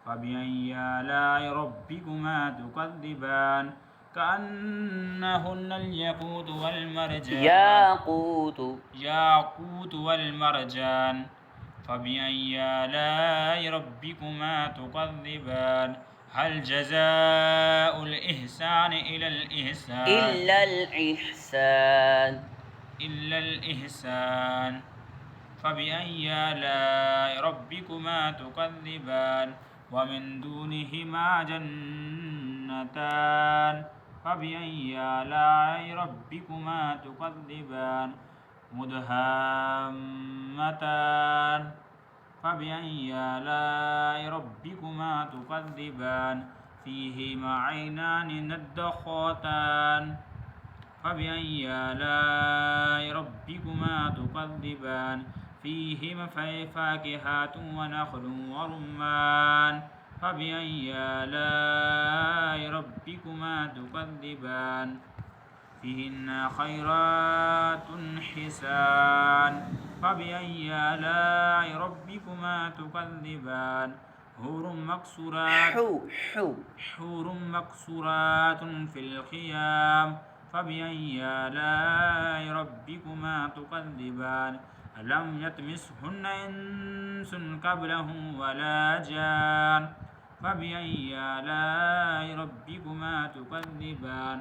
فبأي آلاء ربكما تكذبان كأنهن الياقوت والمرجان فبأي آلاء ربكما تكذبان هل جزاء الإحسان إلا الإحسان فبأي آلاء ربكما تكذبان ومن دونهما جنتان فبأي آلاء ربكما تكذبان مدهامتان فبأي آلاء ربكما تكذبان فيهما عينان نضاختان فبأي آلاء ربكما تكذبان فيهما فاكهة ونخل ورمان فبأي آلاء ربكما تكذبان فيهن خيرات حسان فبأي آلاء ربكما تكذبان حور مقصورات في الخيام فبأي آلاء ربكما تكذبان ألم يطمثهن إنس قبلهم ولا جان فبأي آلاء ربكما تكذبان